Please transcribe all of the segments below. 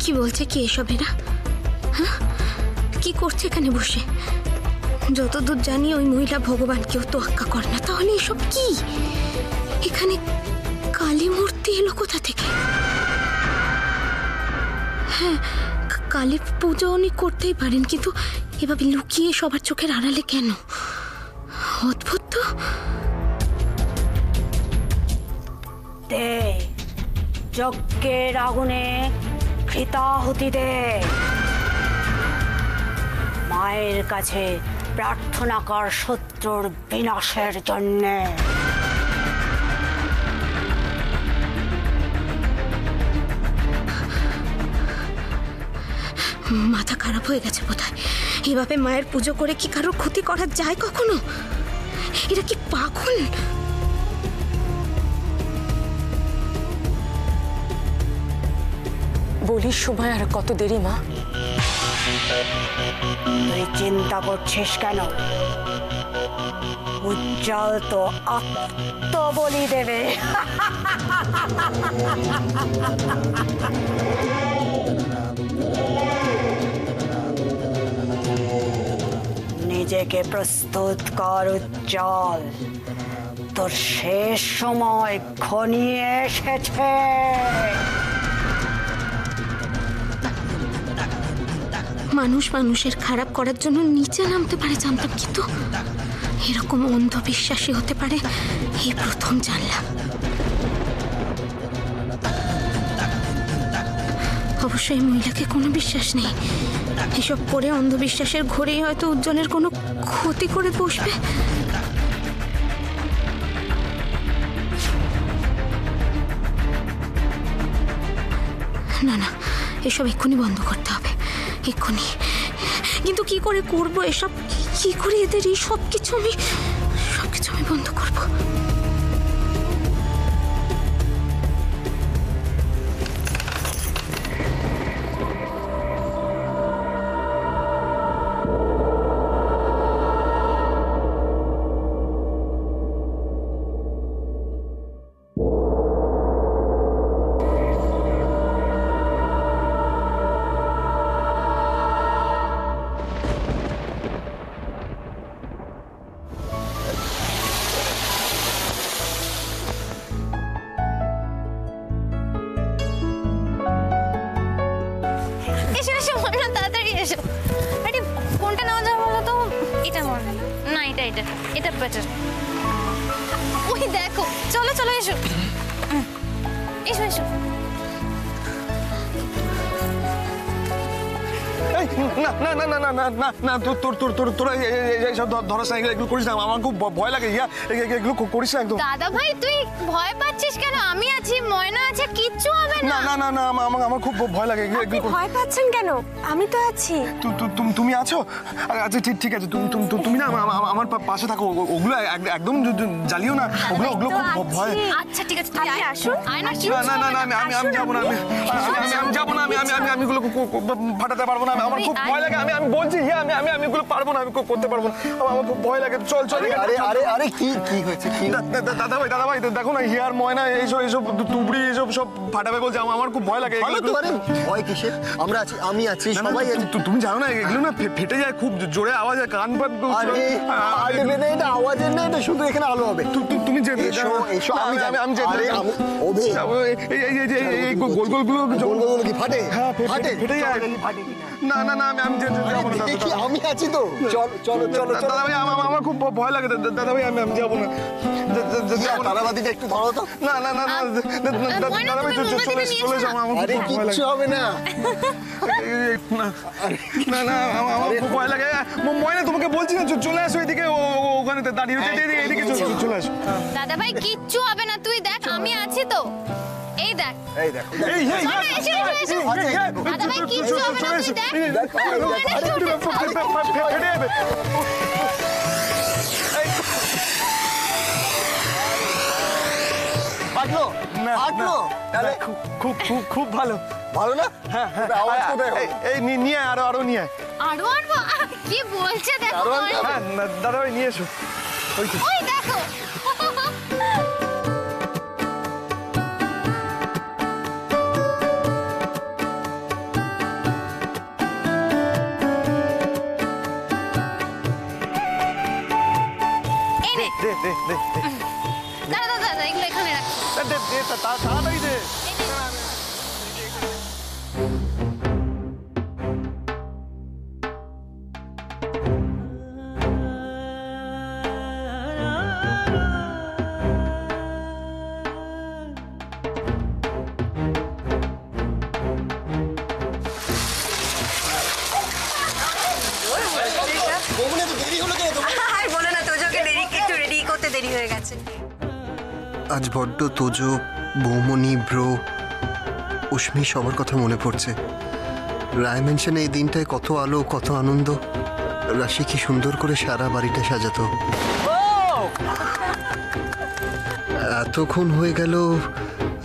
কি বলছে কি এসব এরা? হ্যাঁ, কি করছে এখানে বসে? যতদূর জানি ওই মহিলা ভগবানকেও তোয়াক্কা করে না, তাহলে এসব কি? এখানে কালী মূর্তি এলো কোথা থেকে? হ্যাঁ, কালী পুজো উনি করতেই পারেন, কিন্তু এভাবে লুকিয়ে সবার চোখের আড়ালে কেন? অদ্ভুত তো। দে যজ্ঞের আগুনে কৃতাহুতি দে, মায়ের কাছে প্রার্থনা কর শত্রুর বিনাশের জন্যে। মাথা খারাপ হয়ে গেছে বোধহয়। এভাবে মায়ের পুজো করে কি কারোর ক্ষতি করা যায় কখনো? এরা কি পাগল? বলির সময় আর কত দেরি মা? তুই চিন্তা করছিস কেন? উজ্জ্বল তো আত্মবলি দেবে। নিজেকে প্রস্তুত কর উজ্জ্বল, তোর শেষ সময় ঘনিয়ে এসেছে। মানুষ মানুষের খারাপ করার জন্য নিচে নামতে পারে জানতাম, কিন্তু এরকম অন্ধবিশ্বাসী হতে পারে এই প্রথম জানলাম। অবশ্যই মহিলাকে কোনো বিশ্বাস নেই। এসব করে অন্ধবিশ্বাসের ঘোরেই হয়তো উজ্জ্বলের কোনো ক্ষতি করে বসবে। না না, এসব এক্ষুনি বন্ধ করতে হবে, এক্ষুনি। কিন্তু কি করে করবো এসব? কি করে এদের এই সবকিছু আমি বন্ধ করবো? এটা বেটার। ওই দেখো, চলো চলো, এসো এসো এসো। না না না না না না না না, তোরা এইসব ধরাস না, এগুলো করিস না, আমার খুব ভয় লাগে। এগুলো করিস না একদম। দাদা ভাই তুই ভয় পাচ্ছিস কেন? আমি আছি, ময়না আছে, কিচ্ছু হবে না। না না না না, আমার খুব ভয় লাগে। ভয় পাচ্ছেন কেন? আমি তো আছি। তুমি আছো? আচ্ছা ঠিক আছে, তুমি না আমার পাশে থাকো। ওগুলো একদম জ্বালিও না, ওগুলো খুব ভয়। আচ্ছা ঠিক আছে, তুই আসুন। না না না, আমি যাবো না, আমি যাবো না, আমি এগুলো ফাটাতে পারবো না। আমার খুব ভয় লাগে। আমি বলছি আমি এগুলো পারবো না, আমি করতে পারবো না, আমার খুব ভয় লাগে। চল। আরে কি হয়েছে? দাদা ভাই দেখো না, হিয়ার ময়না এইসব তুবড়ি এইসব সব ফাটাবে বলছে। আমার খুব ভয় লাগে। ভয় কিসের? আমরা আছি, আমি আছি, সবাই আছে। তুমি জানো না এগুলো না ফেটে যায়, খুব জোরে আওয়াজ হয়, কান পাত। এটা আওয়াজের না, এটা শুধু এখানে আলো হবে। তুমি যে এসো, আমি এই গোলগুলো কি ফাটে? হ্যাঁ ফেটে যায়। না না না, আমি যাবো না। আমি আছি তো, চলো। দাদা ভাই আমার খুব ভয় লাগে। দাদা ভাই আমি যাবো না। তারাবাতিটা একটু ধরো তো। না দাদা ভাই চলে যাও, আমার কিচ্ছু হবে না। না আমার খুব ভয় লাগে। ময়না তোমাকে বলছি না, চলে আসো এদিকে, ওখানে দাঁড়িয়ে এদিকে চলে আসো। দাদা ভাই কিচ্ছু হবে না, তুই দেখ আমি আছি তো। এই দেখ, দাদা ভাই কিচ্ছু হবে না, তুই দেখ। তাহলে খুব ভালো না? হ্যাঁ আওয়াজ কোথায়? এই নিয়ে আরো নিয়ে আরো আনবো? কি বলছে দেখো। হ্যাঁ দাদা ভাই নিয়ে এসো। ওই দেখো। দে দে দে দাদা দাদা এগুলো এখানে রাখ। দে দে দে তাড়াতাড়ি দে। বলে না তোজোকে একটু রেডি করতে দেরি হয়ে গেছে। আজ বড্ড তোজো, বৌমনি, ব্রো, উষ্মি সবার কথা মনে পড়ছে। রায় মেনশনে এই দিনটায় কত আলো, কত আনন্দ। রাশি কি সুন্দর করে সারা বাড়িটা সাজাতো। এতক্ষণ হয়ে গেল,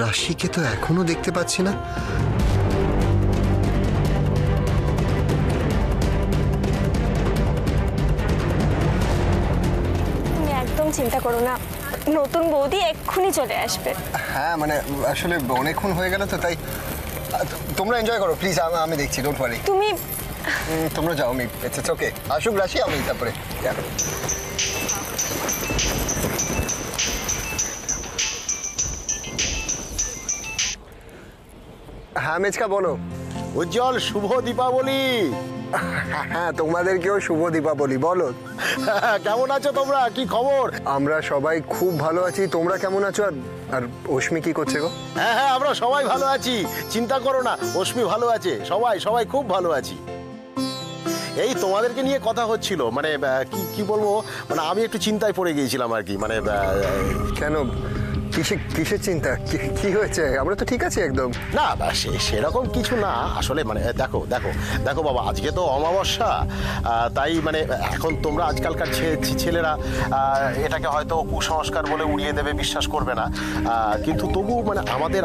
রাশিকে তো এখনো দেখতে পাচ্ছি না। তুমি একদম চিন্তা করো না, নতুন বৌদি এক্ষুনি চলে আসবে। হ্যাঁ মানে আসলে অনেকক্ষণ হয়ে গেল তো, তাই তোমরা এনজয় করো প্লিজ। আমি দেখছি, ডোন্ট ওয়ারি। তুমি তোমরা যাও, আমি ইটস ওকে। আসুক রাশি, আমি তারপরে যাবো। হ্যাঁ মেজকা বলো। উজ্জ্বল শুভ দীপাবলি। হ্যাঁ তোমাদেরকেও শুভ দীপাবলি। বলো কেমন আছো তোমরা, কি খবর? আমরা সবাই খুব ভালো আছি। তোমরা কেমন আছো? আর অশ্মি কি করছে গো? হ্যাঁ হ্যাঁ, আমরা সবাই ভালো আছি, চিন্তা করো না। অশ্মি ভালো আছে, সবাই সবাই খুব ভালো আছি। এই তোমাদেরকে নিয়ে কথা হচ্ছিল, মানে কি কি বলবো, মানে আমি একটু চিন্তায় পড়ে গিয়েছিলাম আর কি। মানে কেন, কিসের চিন্তা? কি হয়েছে? আমরা তো ঠিক আছি একদম। না সেরকম কিছু না আসলে। মানে দেখো দেখো দেখো বাবা, আজকে তো অমাবস্যা, তাই মানে এখন তোমরা আজকালকার ছেলেরা এটাকে হয়তো কুসংস্কার বলে উড়িয়ে দেবে, বিশ্বাস করবে না। কিন্তু তবু মানে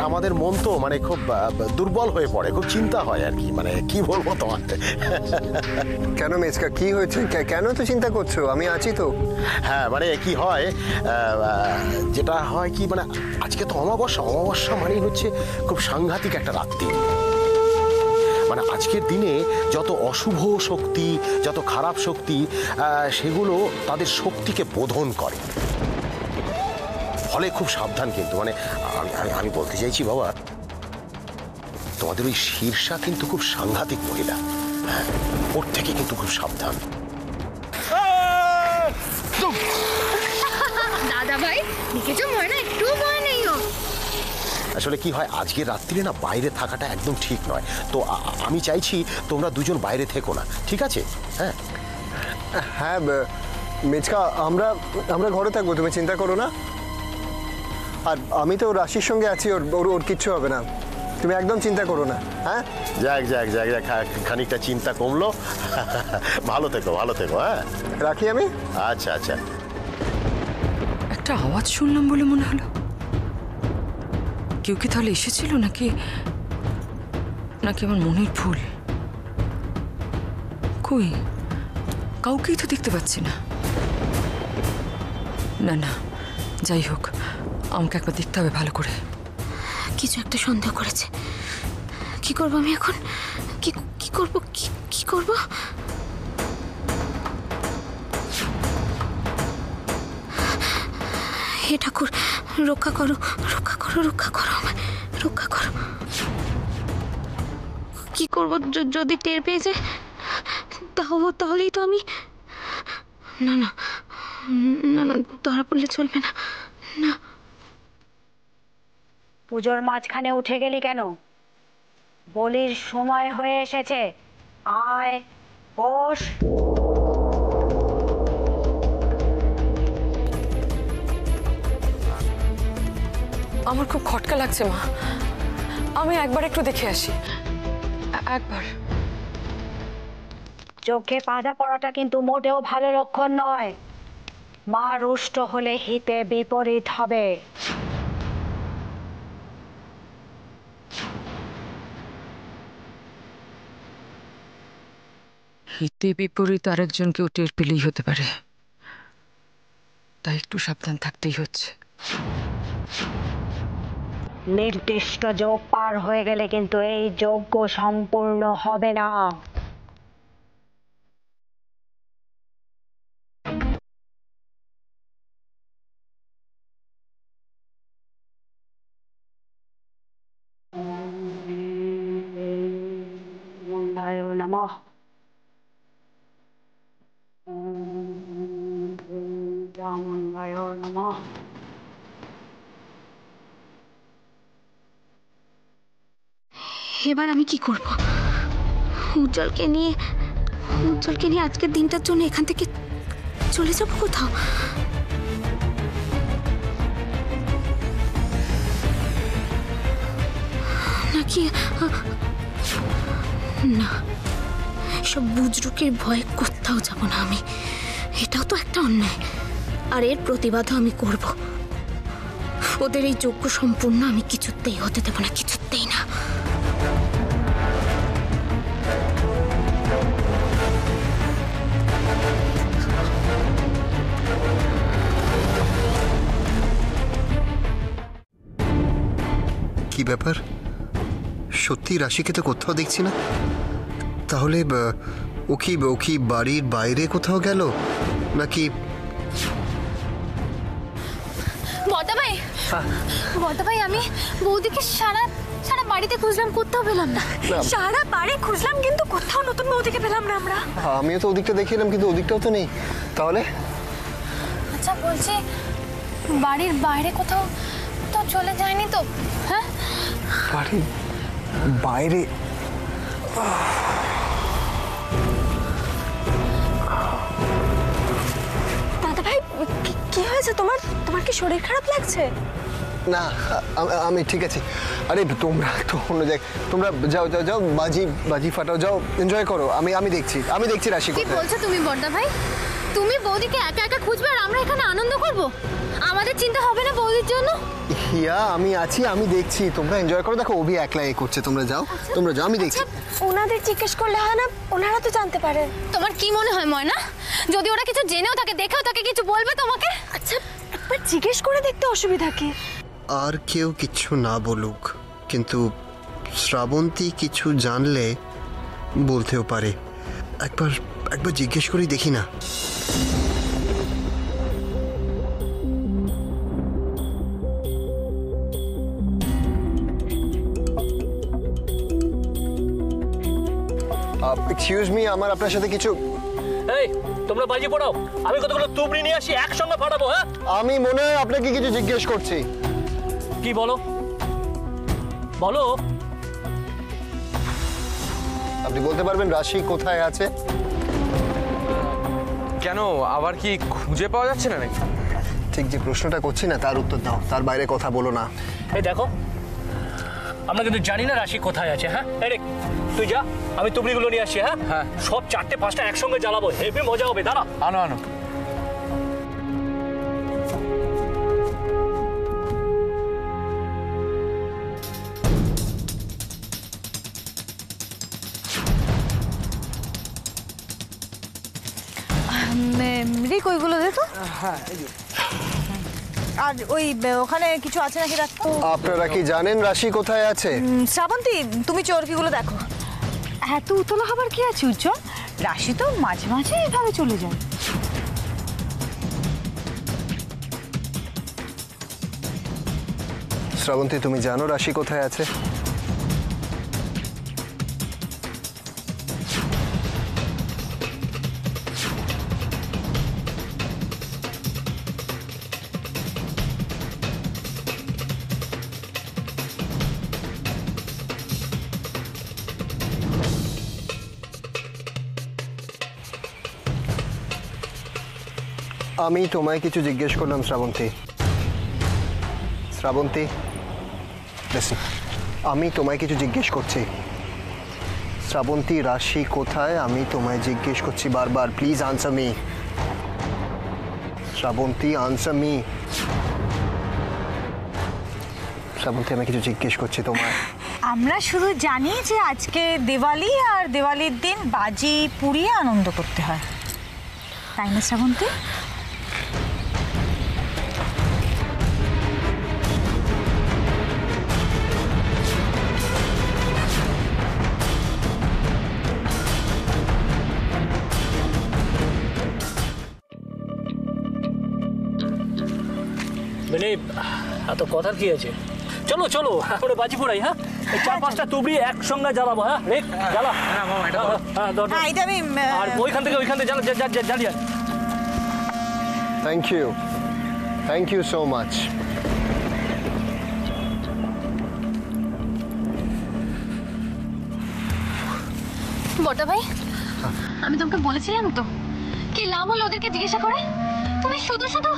আমাদের মন তো মানে খুব দুর্বল হয়ে পড়ে, খুব চিন্তা হয় আর কি। মানে কি বলবো তোমাকে। কেন মেজকা, কি হয়েছে? কেন তো চিন্তা করছো? আমি আছি তো। হ্যাঁ মানে কি হয়, যেটা হয় কি, মানে আজকে তো অমাবস্যা মানেই হচ্ছে খুব সাংঘাতিক একটা রাত্রি। মানে আজকের দিনে যত অশুভ শক্তি, যত খারাপ শক্তি, সেগুলো তাদের শক্তিকে বোধন করে। ফলে খুব সাবধান কিন্তু। মানে আমি বলতে চাইছি বাবা, তোমাদের ওই শীর্ষা কিন্তু খুব সাংঘাতিক মহিলা। হ্যাঁ, ওর থেকে কিন্তু খুব সাবধান। দাদা ভাই দেখেছো, ময়না একটু ভয় নেই ও। আসলে কি হয়, আজকের রাত্রিরে না বাইরে থাকাটা একদম ঠিক নয়। তো আমি চাইছি তোমরা দুজন বাইরে থেকো না, ঠিক আছে? হ্যাঁ হ্যাঁ মেজকা, আমরা ঘরে থাকবো, তুমি চিন্তা করো না। আর আমি তো রাশির সঙ্গে আছি, ওর কিচ্ছু হবে না, তুমি একদম চিন্তা করো না। হ্যাঁ যাক খানিকটা চিন্তা কমলো। ভালো থেকো হ্যাঁ। রাখি আমি। আচ্ছা আচ্ছা। একটা আওয়াজ শুনলাম বলে মনে হলো। কেউ কি তাহলে এসেছিল নাকি আমার মনের ভুল? কই, কাউকেই তো দেখতে পাচ্ছি না। না যাই হোক, আমাকে একবার দেখতে হবে ভালো করে। কিছু একটা সন্দেহ করেছে। কি করব আমি এখন? কি করব? কি করব? হে ঠাকুর, রক্ষা করো আমায়, রক্ষা করো। কি করব যদি টের পেয়ে যায়? তাহলেই তো আমি না ধরা পড়লে চলবে না। না, পুজোর মাঝখানে উঠে গেলি কেন? বলির সময় হয়ে এসেছে, আয় বস। আমার খুব খটকা লাগছে মা, আমি একবার একটু দেখে আসি। একবার। চোখে বাঁধা পড়াটা কিন্তু মোটেও ভালো লক্ষণ নয়। মা রুষ্ট হলে হিতে বিপরীত হবে। হিতে বিপরীত আরেকজনকেও টের পেলেই হতে পারে, তাই একটু সাবধান থাকতেই হচ্ছে। নির্দিষ্ট যোগ পার হয়ে গেলে কিন্তু এই যজ্ঞ সম্পূর্ণ হবে না। নমঃ। রামায় নমঃ। এবার আমি কি করব? উজ্জ্বলকে নিয়ে আজকের দিনটার জন্য এখান থেকে চলে যাব কোথাও। নাকি না, সব বুজরুকের ভয়ে কোথাও যাব না আমি। এটাও তো একটা অন্যায়, আর এর প্রতিবাদও আমি করব। ওদের এই যোগ্য সম্পূর্ণ আমি কিছুতেই হতে দেব না, কিছুতেই না। কি ব্যাপার? সত্যি রাশিকে তো কোথাও দেখছি না। তাহলে ও কি বাড়ির বাইরে কোথাও গেল নাকি? বড়দা ভাই আমি বৌদিকে সারা বাড়িতে খুঁজলাম, কোথাও পেলাম না। সারা বাড়ি খুঁজলাম কিন্তু কোথাও নতুন বৌদিকে পেলাম না আমরা। আমিও তো ওদিকটা দেখিলাম কিন্তু ওদিকটাও তো নেই। তাহলে আচ্ছা বলছি, বাড়ির বাইরে কোথাও তো চলে যায়নি তো? হ্যাঁ, বাড়ির বাইরে দাদা ভাই কি হয়েছে তোমার? তোমার কি শরীর খারাপ লাগছে? না, আমি ঠিক আছি। আরে তোমরা তো অন্য জায়গায়, তোমরা যাও যাও যাও, বাজি ফাটাও, যাও এনজয় করো। আমি দেখছি রাশি কি কোথায়। বলছো তুমি বড়দা ভাই? তুমি বৌদিকে একা একা খুঁজবে আর আমরা এখানে আনন্দ করব? আমাদের চিন্তা হবে না বৌদির জন্য? হিয়া আমি আছি, আমি দেখছি, তোমরা এনজয় করো। দেখো অভি একলা এ করছে, তোমরা যাও, আমি দেখছি। ওনাদের জিজ্ঞেস করলে হয় না? ওনারা তো জানতে পারে। তোমার কি মনে হয় ময়না, যদি ওরা কিছু জেনেও থাকে, দেখেও থাকে, কিছু বলবে তোমাকে? আচ্ছা একবার জিজ্ঞেস করে দেখতে অসুবিধা কি? আর কেউ কিছু না বলুক, কিন্তু শ্রাবন্তী কিছু জানলে বলতেও পারে। একবার জিজ্ঞেস করেই দেখি না। এক্সকিউজ মি, আমার আপনার সাথে কিছু। এই তোমরা বাজি পড়াও, আমি কতগুলো তুবড়ি নিয়ে আসি, একসঙ্গে ফাটাবো। হ্যাঁ, আমি মনে হয় আপনাকে কিছু জিজ্ঞেস করছি। কি বলো বলো। আপনি বলতে পারবেন রাশি কোথায় আছে? কেন, আবার কি খুঁজে পাওয়া যাচ্ছে না নাকি? ঠিক যে প্রশ্নটা করছি না তার উত্তর দাও, তার বাইরে কথা বলো না। এই দেখো, আমরা কিন্তু জানি না রাশি কোথায় আছে। হ্যাঁ, এই রে, তুই যা, আমি তুবড়িগুলো নিয়ে আসছি। হ্যাঁ হ্যাঁ, সব 4টে 5টা একসঙ্গে জ্বালাবো, হেভি মজা হবে। দাঁড়া, আনো। রিক ওইগুলো দে তো। হ্যাঁ, আর ওই ওখানে কিছু আছে নাকি রাখতো? আপনারা কি জানেন রাশি কোথায় আছে? শ্রাবন্তী, তুমি চরকিগুলো দেখো। এত উতলা হবার কি আছে উজ্জ্বল? রাশি তো মাঝে মাঝে এভাবে চলে যায়। শ্রাবন্তী, তুমি জানো রাশি কোথায় আছে? আমি তোমায় কিছু জিজ্ঞেস করলাম শ্রাবন্তী। লিসেন, আমি তোমায় কিছু জিজ্ঞেস করছি। শ্রাবন্তী, রাশি কোথায়? আমি তোমায় জিজ্ঞেস করছি বারবার। Please answer me. Srabanti, answer me. Srabanti, আমি কিছু জিজ্ঞেস করছি তোমায়। আমরা শুধু জানি যে আজকে দিওয়ালি, আর দিওয়ালির দিন বাজি পুড়িয়ে আনন্দ করতে হয়, তাই না শ্রাবন্তী? মানে এত কথার কি আছে? চলো চলো, আমরা বাজি পড়াই। হ্যাঁ, এই 4-5টা তুবড়ি একসঙ্গে জ্বালাবো। হ্যাঁ রেক জ্বালা। হ্যাঁ হ্যাঁ এটা আমি আর ওইখান থেকে জ্বালিয়ে। Thank you so much. বড়দা ভাই, আমি তোমাকে বলেছিলাম তো কি লাভ হলো ওদেরকে জিজ্ঞাসা করে? তুমি শুধু শুধু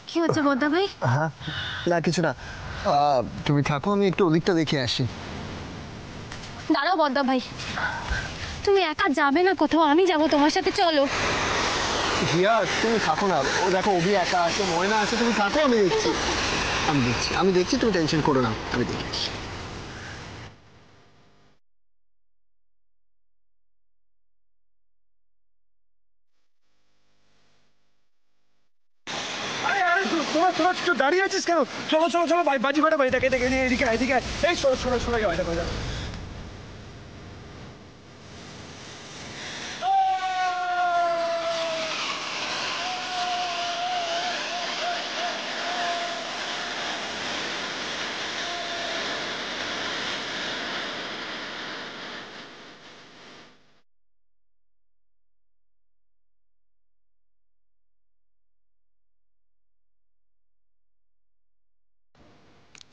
কি হচ্ছে বড়দা ভাই? হ্যাঁ না কিছু না, তুমি থাকো, আমি একটু ওদিকটা দেখে আসি। দাঁড়াও বড়দা ভাই, তুমি একা যাবে না কোথাও, আমি যাবো তোমার সাথে, চলো। হিয়া তুমি থাকো না, ও দেখো অভি একা আছে, ময়না আছে, তুমি থাকো, আমি দেখছি, তুমি টেনশন করো না, আমি দেখে আসি। তোরা দাঁড়িয়ে আছিস কেন? চলো বাজি ফাটা বাড়িটাকে এদিকে এই সরে যাও।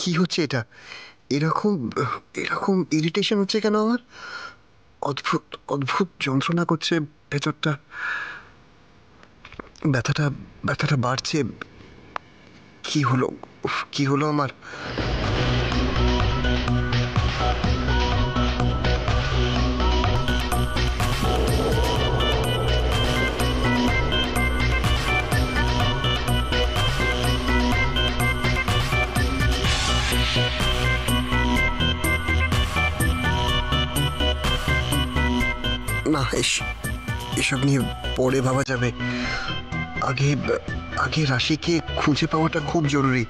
কি হচ্ছে এটা? এরকম এরকম ইরিটেশন হচ্ছে কেন আমার? অদ্ভুত অদ্ভুত যন্ত্রণা করছে ভেতরটা, ব্যথাটা বাড়ছে। কি হলো আমার? না, এসব নিয়ে পরে ভাবা যাবে। আগে রাশিকে খুঁজে পাওয়াটা খুব জরুরি।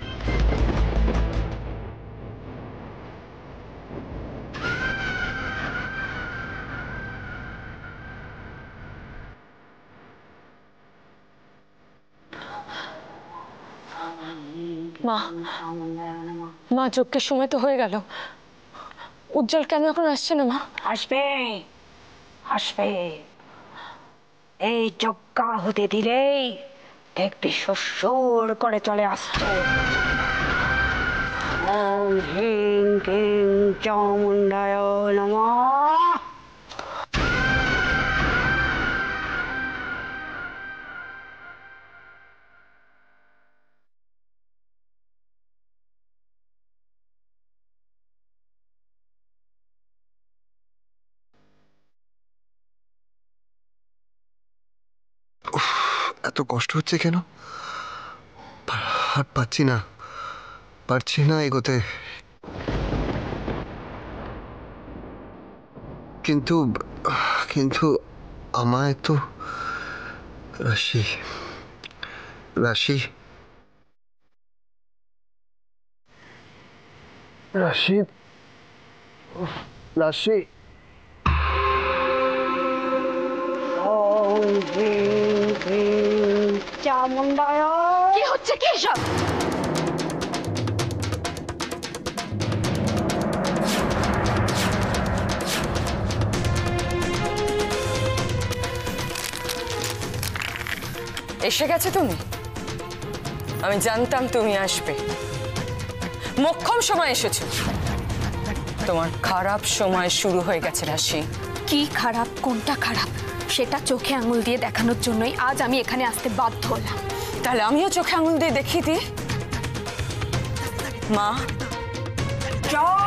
মা যজ্ঞের সময় তো হয়ে গেল, উজ্জ্বল কেন এখন আসছে না? মা আসবে, এই যজ্ঞ হতে দিলেই দেখবি সুর করে চলে আসছে। ওম হ্রিং ক্লিং চামুণ্ডায় নমঃ। এত কষ্ট হচ্ছে কেন? আর পারছি না এগোতে। কিন্তু আমায় তো রাশি রাশি রাশি রাশি ওম হ্রিং ক্লিং চামুণ্ডায়। কি হচ্ছে কি সব? এসে গেছে তুমি? আমি জানতাম তুমি আসবে। মোক্ষম সময় এসেছো। তোমার খারাপ সময় শুরু হয়ে গেছে রাশি। কি খারাপ, কোনটা খারাপ সেটা চোখে আঙুল দিয়ে দেখানোর জন্যই আজ আমি এখানে আসতে বাধ্য হলাম। তাহলে আমিও চোখে আঙুল দিয়ে দেখিয়ে দিই। মা জয়